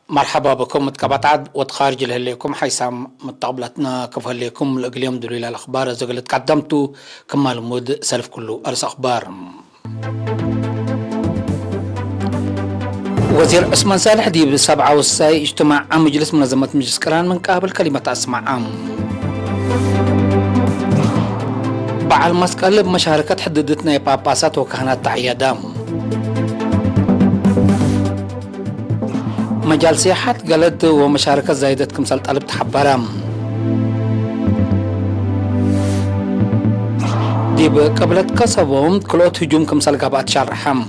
مرحبا بكم متقبطات وتخارج لكم حيث متقبلتنا كيف لكم اليوم دليل الاخبار زغلت قدمتوا كمال مود سلف كله ارس اخبار. وزير عثمان صالح دي بسبعة والساي اجتماع عام مجلس منظمة مجلس كران من قابل كلمة اسمع عام بعد المسكال بمشاركة حددتنا باباسات وكهنات تعيادام. مجال سياحات قالت ومشاركة زايدة كمثال طالب تحبرام دي قبلت كسبهم كلوت هجوم كمثال قابات شرحم.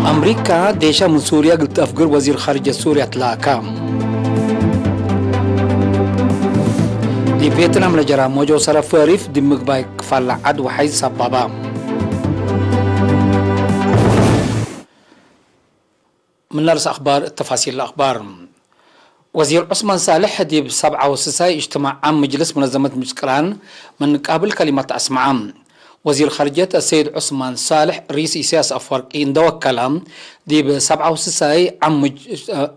أمريكا ديشا من سوريا قلت أفقر وزير خارجية سوريا تلاكا دي فيتنام لجرا موجو صرف ريف دي مقباي كفال عد وحيز سبابا. من نرس أخبار التفاصيل الأخبار. وزير عثمان صالح دي بسبعة وستة اجتماع عام مجلس منظمة مجلس كران من قابل كلمة أسمع. وزير خارجية السيد عثمان صالح رئيس سياسة أفريقيا اندو الكلام دي بسبعة وستة عام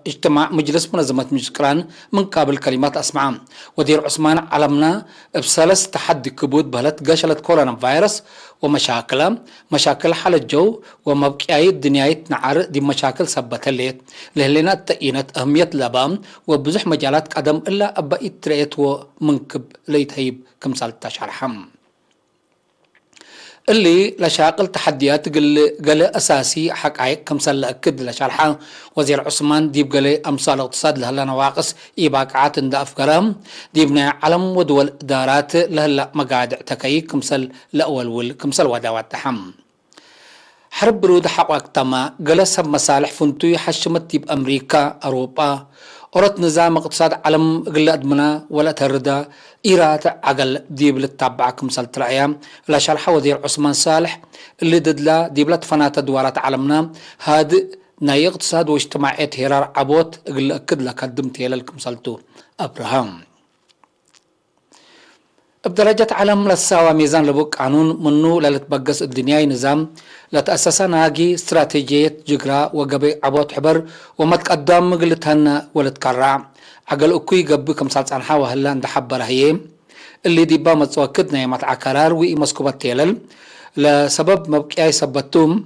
اجتماع مجلس منظمة مجلس كران من قابل كلمات أسمع. وزير عثمان علمنا بثلاث تحدي كبود بهلت قشلت كورونا فيروس ومشاكل حال الجو ومبكيات دنياية نعر دي مشاكل سبت الليت لهلنا تأينت أهمية لبام وبزح مجالات قدم إلا أبا إتريت ومنكب ليتهيب كمثال تشرحم اللي لشاقل تحديات قال أساسي حقائق كمثال أكد لشرحه. وزير عثمان ديب قال أمثال الاقتصاد لهلا نواقص إيباقعات اند أفكارهم ديبنا علم ودول إدارات لهلا مقاعد تكاي كمثال الأول كمثال وداوات تحم حرب برود حقوق تما قال سب مصالح فنتوي حشمت ديب أمريكا أوروبا أردت نظام اقتصاد علم قل أدمنا ولا تردا إيرات عقل ديب للتابع كمثال ترأيام لا شرح وزير عثمان صالح اللي ددلا ديب لتفنات دوارات علمنا هاد ناي اقتصاد واجتماعية هرار عبوت قل أكد لك قدمت يلا كمثالتو أبراهام بدرجة علم للساوى ميزان لبوك قانون منو للتبقس الدنيا نظام لتأسس ناقي استراتيجية جغرا وقبي عبوت حبر ومتقدم مقلتهن ولتكرع عقل اكوي قبي كمثال صنحا وهلا اند حبر هي اللي ديبا متوكدنا يمتع كرار وي مسكوبات تيلل لسبب مبكياي سبتوم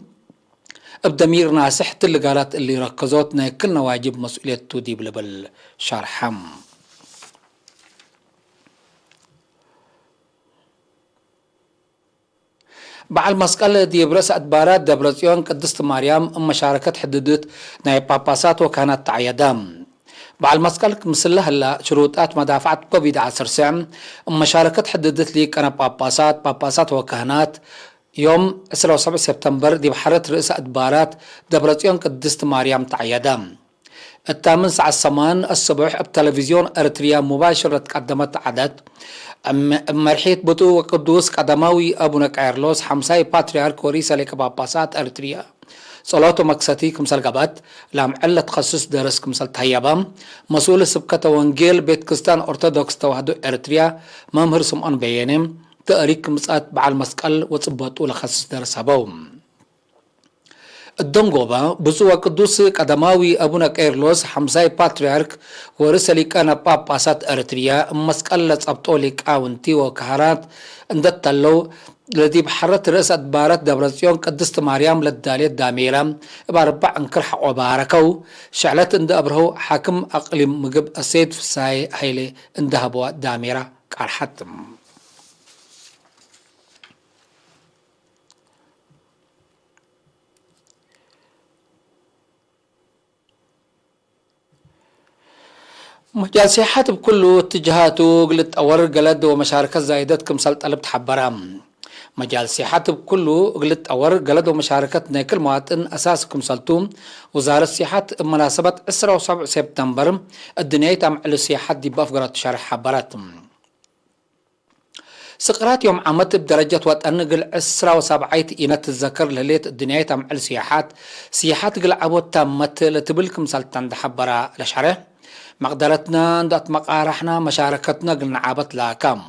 ابدمير ناسح اللي قالت اللي ركزوتنا كلنا واجب مسؤولية توديب لبل شرحم. بعد مسقال دي برس أدبارات دبرزيون قدست مريم مشاركة حددت ناي باباسات وكانت تعيدام. بعد مسقال مثل هلا شروطات مدافعة كوفيد 19 مشاركة حددت لي كان باباسات وكهنات يوم 27 سبتمبر دي بحرة رئيس أدبارات دبرزيون قدست مريم تعيدام. الثامن ساعة الثمان الصبح بتلفزيون أريتريا مباشرة قدمت عدد مرحيت بطو وقدوس قدماوي أبونا كارلوس حمساي باتريارك ورئيس لك باباسات أريتريا صلاته مكساتي كمثال قبات لام علة تخصص درس كمثال تهيبام مسؤول سبكة وانجيل بيت كستان أرثوذكس توحدو أريتريا ممهر سمعان بيانم تأريك مسات بعد مسقال وصبطو لخصص درس هبوم الدنقوبة بسوى قدوس قدماوي أبونا كيرلوس حمزاي باتريارك ورسالي كان باباسات أريتريا مسقلة أبطوليك آونتي وكهارات اندت اللو الذي بحرت رئيس أدبارات دبرزيون قدست مريم للدالية داميرا باربع انكرح وباركو شعلت اند أبرهو حاكم أقليم مقب السيد فساي هيلي اندهبوا داميرا كارحتم. مجال سياحات بكل اتجاهاته قلت أور قلد ومشاركة زايدت كمثال طلب تحبرام. مجال سياحات بكله قلت أور قلد ومشاركة ناكل مواطن أساس كمثالتوم وزارة السياحات مناسبة 27 سبتمبر الدنيا تعمل السياحات دي بأفقرات شارع حبرات. سقرات يوم عمت بدرجة وتنقل 17 إينات الذكر لليت الدنيا تعمل سياحات قل عبوت تامت لتبلكم سلطان دحبرا لشعره مقدرتنا اندات مقارحنا مشاركتنا قلنا عابت لاكام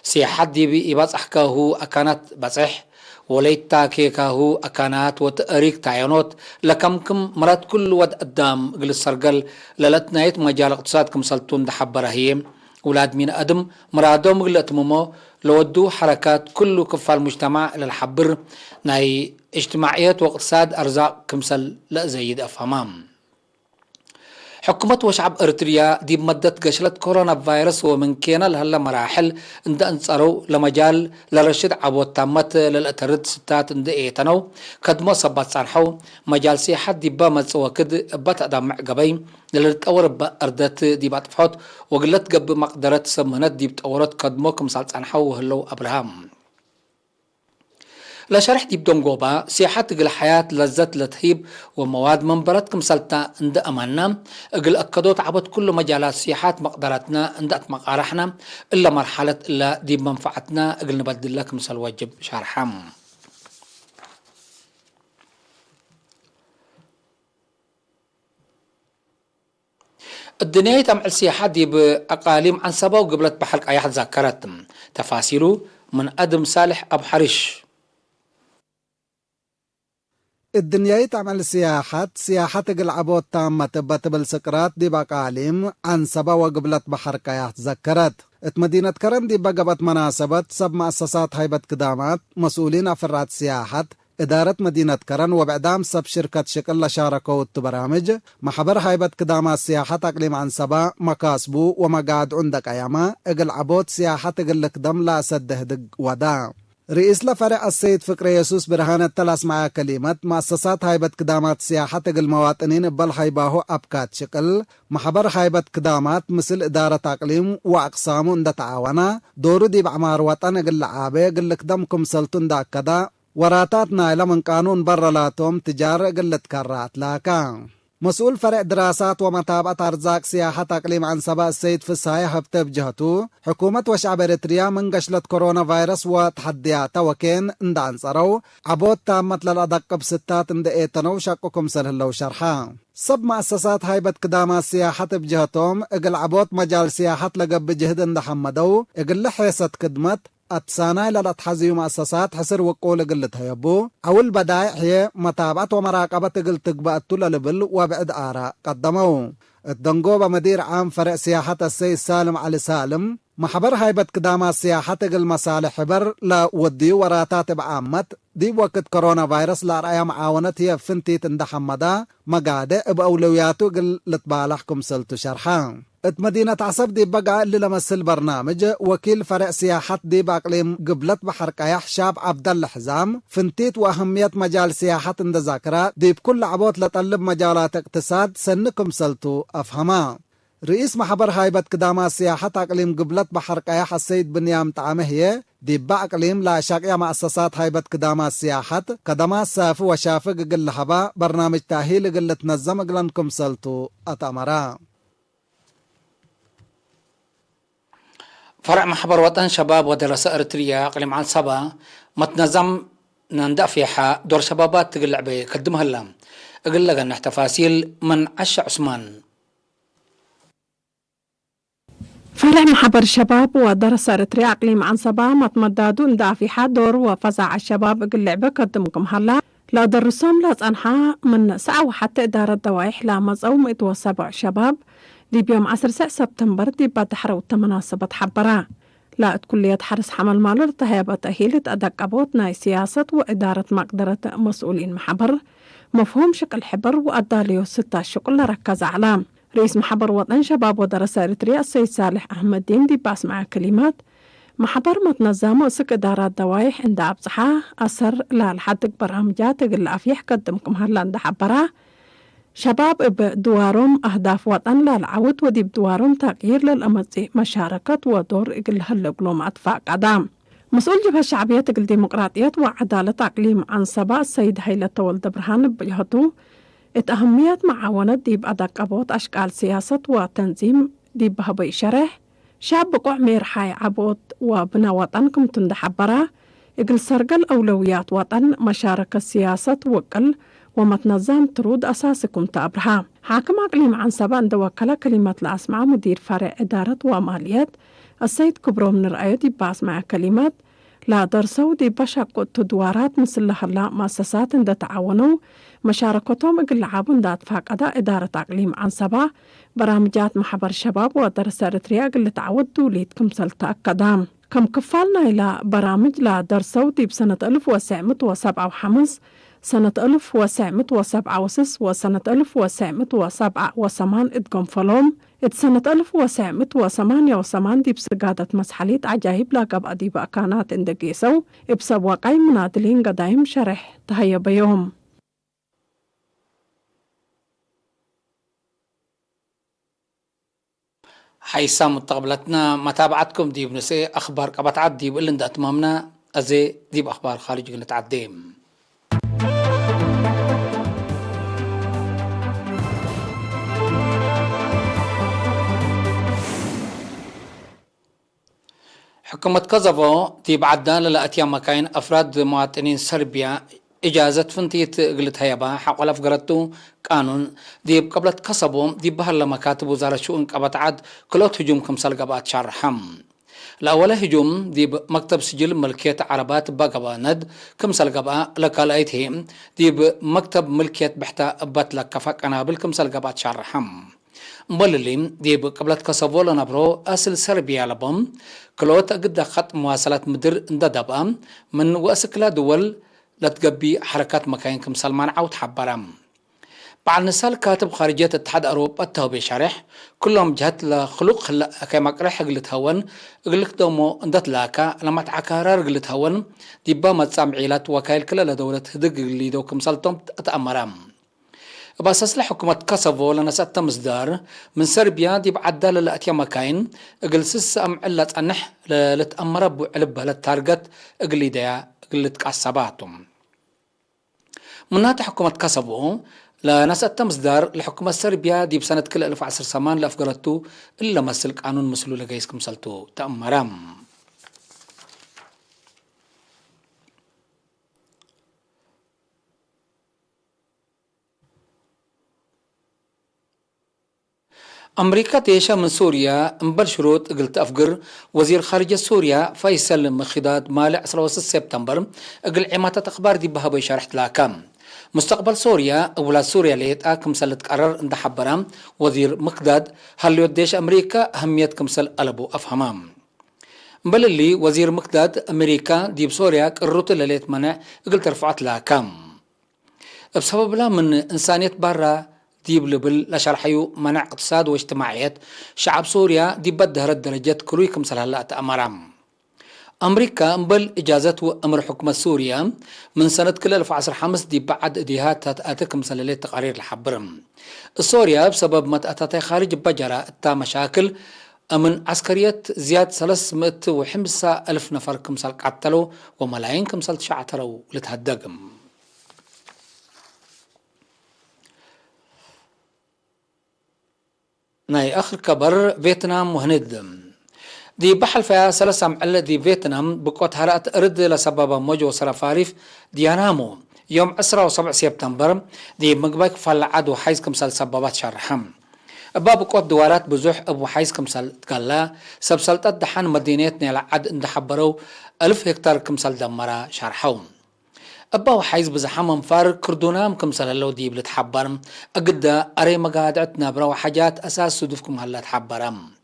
سياحات دي بإباز أحكاه أكانت بصح وليتا كيكاهو أكانات وتأريك تعينوت لكمكم مرات كل ود قدام قل السرقل للتنايت مجال اقتصاد كمسلتون دحبره هي ولاد من أدم مرادوم قل أتممو لودو حركات كل كفال المجتمع للحبر ناي اجتماعيات واقتصاد أرزاق كمسل لا زيد أفهمام حكومة وشعب إريتريا دي مدة قشلت كورونا فيروس ومن كينا لهلا مراحل اند انصارو لمجال لرشد عبوت تامت للأترد ستات اند ايتنو كدمو صبات صارحو مجال سياحة دي با متسوكد بات ادام معقبين للتأور با اردت دي بات فحوت وقلت قب مقدرة سمهنت دي بتأورت كدمو كمسال صارحو وهلو أبراهام لا شرح دي بدون قوبا سياحة قل حياة لذات لتهيب ومواد منبرتكم سلطة عند أماننا قل أكدوت عبد كل مجالات سياحات مقدرتنا عند مقارحنا إلا مرحلة إلا دي منفعتنا قل نبدل لكم سالواجب شرحام الدنيا تمع السياحة دي بأقاليم عن سبا وقبلت بحلق أيحد ذاكرت تفاصيله من أدم صالح أبو حريش الدنيا تعمل سياحة العبوت تامة تبل سكرات دي بقاليم عن سبا وقبلت بحر كايح تذكرت مدينة كرم دي بقبت مناسبة سب مؤسسات هيبة قدامات مسؤولين أفراد سياحة إدارة مدينة كرن وبعدام سب شركة شكل شاركوا التبرامج محبر هيبة قدامات سياحة أقليم عن سبا مكاسبو ومقاد عندك أياما اقل عبوت سياحة اقل لقدم لا سده دق ودا رئيس لفرع السيد فكري يسوس برهان التلاس مع كلمة مؤسسات هيبة قدامات سياحة المواطنين بل هيباهو أبكات شكل محبر هيبة قدامات مثل إدارة أقليم وأقسام اند تعاونا دورو دي بعمار وطن قل عابي قل قدمكم سلطن دا كدا وراتاتنا إلى من قانون برلاتهم تجار قل تكرات لاكا مسؤول فرع دراسات ومتابعة أرزاق سياحة أقليم عن سبا السيد فساي هبت بجهته حكومة وشعب إريتريا من قشلت كورونا فيروس وتحدياته وكين اند عنصرو عبود تامت للأدق بستات اند ايتنو شاكوكم سلهلو شرحا سب مؤسسات هيبة قدامات سياحة بجهتهم اقل عبود مجال سياحة لقب بجهد اند حمدو اقل لحيسة كدمت أتسانا للأتحزي مؤسسات حسر وقول قلت هيبو أول بداية هي متابعة ومراقبة قلت قبأت للبل وبعد آراء قدموا الدنقوبة مدير عام فرع سياحة السيد سالم علي سالم محبر هيبة قدامات سياحة المصالح حبر لا ودي وراتات بعامت دي وقت كورونا فيروس لا رأي معاونة هي فنتي تندحمدا مقادة بأولوياته قل لتبالحكم سلتو شرحان مدينة عصب دي بقى اللي لمس البرنامج وكيل فرع سياحة دي بأقليم قبلت بحر كايح شاب عبد الله حزام فنتيت وأهمية مجال سياحة اند ذاكرة دي بكل عبوت لطلب مجالات اقتصاد سنكم سلتو أفهما رئيس محبر هيبة قدامات سياحة أقليم قبلت بحر كايح السيد بنيام تعامهية دي بأقليم لا شاقية مؤسسات هيبة قدامات سياحة قدامات سافو وشافق قل حبا برنامج تاهيل قل تنظم قلنكم سلتو أتأمرا فرع محبر وطن شباب ودراسة إريتريا أقليم عن سبا متنظم نندأ فيها دور شبابات تقل لعبة قدمها اللام أقل لغن تفاصيل من عش عثمان فرع محبر الشباب ودراسة إريتريا أقليم عن سبا متمدادو ندأ فيها دور وفزع الشباب أقل لعبة قدمكم هلا لا درسهم لا تنحى من ساعة وحتى إدارة دوائح لا مزعوم إتوسبع شباب دي بيوم 10 سبتمبر دي بعد حروت مناسبة حبرا لا كلية حرس حمل مالر تهيبة تأهيلة أدق أبوت ناي سياسة وإدارة مقدرة مسؤولين محبر مفهوم شكل حبر وأداليو 6 شكل ركز على رئيس محبر وطن شباب ودراسة إريتريا السيد صالح أحمد دين دي باس مع كلمات محبر متنظم وسك إدارات دوايح عند أبصحة أثر لا لحد برامجات قل أفيح قدمكم هلا عند حبرا شباب بدوارهم أهداف وطن للعود ودي بدوارهم تغيير للأمزي مشاركة ودور إقل هالقلوم أطفاء قدام مسؤول جبهة الشعبية تقل ديمقراطية وعدالة أقليم عن سبا السيد هيلة ولد برهان بجهته أهمية معاونة دي بأدق أبوت أشكال سياسة وتنظيم دي بهبي شرح شاب بقوع مير حي عبوت وبنا وطنكم تندحبرا إقل سرقل أولويات وطن مشاركة سياسة وقل ومتنظم ترود أساسكم تابرها حاكم أقليم عن سبا دوكلا كلمة الأسماء مدير فرع إدارة وماليات السيد كبرو من رأيه باس مع كلمات لا درسوا دي بشاق تدوارات مثل هلا مؤسسات اند تعاونوا مشاركتهم اقلعابون دات فاقدا إدارة أقليم عن سبا برامجات محبر شباب ودرس أريتريا اللي تعودوا ليتكم سلتأكدام كم كفالنا إلى برامج لا درسوا دي بسنة 1907 سنة 1907 وسنة 1907 إدقم فلوم سنة 1908 دي بسقادة مسحليت عجايب لاقب أديب أكانات اندقيسو إبسا واقعي منادلين قدايم شرح تهيا بيوم حيسام متقبلتنا متابعتكم ديب نسي أخبار قبطعات ديب اللي ندأت مامنا أزي ديب أخبار خارج نتعديم حكومة كوزوفو ديب عدان لأتيا مكاين أفراد مواطنين صربيا إجازة فنتيت قلت هيبا حقولا فقرتو قانون ديب قبلت كسبو ديب بهر لمكاتب وزارة شؤون قبطعاد كلوت هجوم كمسال قبات شرحم الأول هجوم ديب مكتب سجل ملكية عربات باقباند كمسال قبا لكالايتهم ديب مكتب ملكية بحتا أبات لكفاك أنابل كمسال قبات شرحم مبللين ديب قبلت كسبو لنبرو أسل سربيا لبم كلوت قد خط مواصلات مدر انددبا من وأسكلا دول لتقبي حركات مكاين كمسال مانعو تحبرام بعد نسال كاتب خارجية اتحاد أوروبا التهوبي شارح كلهم جهت لخلق كما قرح قلت هون قلت دومو اندت لاكا لما تعكارار قلت هون ديبا متسام عيلات وكايل كلا لدولة هدق اللي دو كمسالتهم تأمرام باساس لحكومة كوسوفو لنسات مصدار من سربيا ديب عدالة لأتيا مكاين اقلسس أم علة أنح لتأمر بعلبها للتارجت اقلي ديا قلت كعصباتهم منات حكومة كوسوفو لنسات مصدار لحكومة سربيا ديب سنة كل 1010 سمان لأفقرتو إلا مسل قانون مسلو لقايسكم سلتو تأمرام أمريكا تيشا من سوريا مبل شروط قلت أفقر وزير خارجية سوريا فيصل مخداد مالع 3 سبتمبر قل عماتة أخبار دي بها بيشارحت لاكام مستقبل سوريا أولا سوريا ليت كمسل تقرر اند حبرام وزير مقداد هل يوديش أمريكا أهمية كمسل ألبو أفهمام بل اللي وزير مقداد أمريكا دي بسوريا قررت لليت منع قلت رفعت لاكام بسبب لا من إنسانية برا ديب لبل لشرحيو منع اقتصاد واجتماعيات شعب سوريا دي بدهر الدرجات كروي كمسل هلا تأمرام أمريكا مبل إجازة أمر حكومة سوريا من سنة كل 2015 دي بعد إديهات تأتيكم سلالات تقارير الحبرم سوريا بسبب ما تأتي خارج بجرة تا مشاكل من عسكرية زياد 305,000 نفر كمسل قتلوا وملايين كمسل شعتروا لتهدقم ناي آخر كبر فيتنام وهند دي بحل فيها 3 معلة دي فيتنام بقوت هرأت أرد لسبب موجو سرفاريف ديانامو يوم 7 سبتمبر دي مقبك فالعاد وحيز كمسال سببات شرحم باب قوت دوارات بزوح أبو حيز كمسال تقالا سبسلطات دحان مدينتنا لعاد اندحبرو 1000 هكتار كمسال دمرا شرحون أبا حيز بزحام انفار كردونام كمسال اللو ديب لتحبرم أقدا أري مقادعتنا برو حاجات أساس صدوفكم هلا تحبرم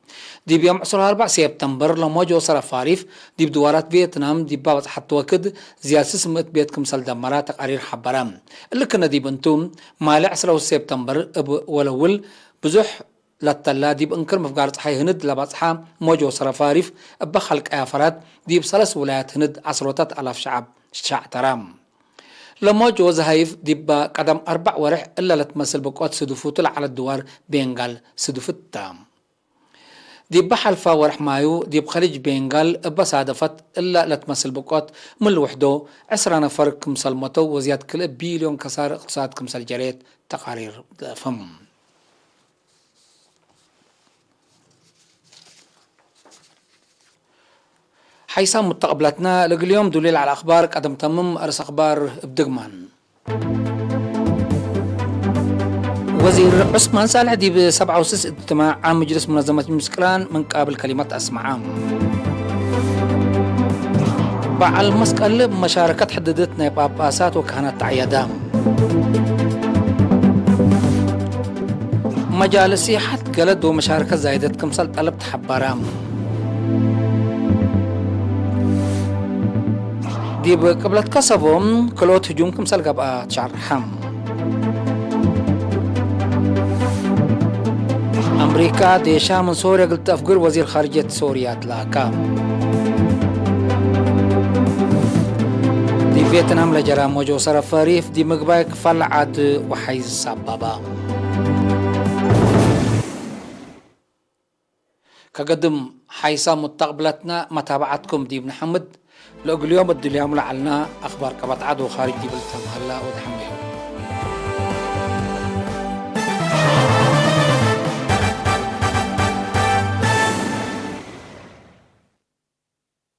دي بيوم 4 سبتمبر لما جو سرفاريف دي بدوارات فيتنام دي بابت حتى وكد زيادة سمت بيتكم سال دمرات تقارير حبرام اللي كنا دي بنتوم مالع 10 سبتمبر ولول بزح للتلا دي بانكر مفقارة حي هند لباصحا موجو سرفاريف أبا خلق آفرات دي بسلس ولايات هند 10,000 شعب ترام لما جو زهايف دي قدم 4 ورح إلا لتمثل بقوات سدوفوتل على الدوار بينغال سدوفت تام دي بحل فاورح مايو دي بخليج بنغال بصادفت إلا لتمثل بقوات من الوحدو 10 نفر كمسال متو وزياد كل بيليون كسار اقتصاد كمسال جريت تقارير فم حيسام متقبلتنا اليوم دليل على أخبار قدم تمم أرس أخبار بدقمان وزير عثمان صالح دي ب67 اجتماع عام مجلس منظمة المسكران من قابل كلمات أسمعام بعل مسقل مشاركة حددت ناي باباسات وكهنات عيادام مجالسي حد قلد ومشاركة زايدة كمسل طلبت حبارام دي بقبلت كسبهم كلوت هجوم كمسل قبقى تشعر حم أمريكا ديشا من سوريا قلت أفقر وزير خارجية سوريا تلاكا دي فيتنام لجرام وجو صرف فريف دي مقبايك فلعد وحيز سبابا كقدم حيسا متقبلتنا متابعتكم دي بن حمد لو اليوم الدنيا ملعلنا أخبار كبت عدو خارج دي بلتهم هلا ودحمي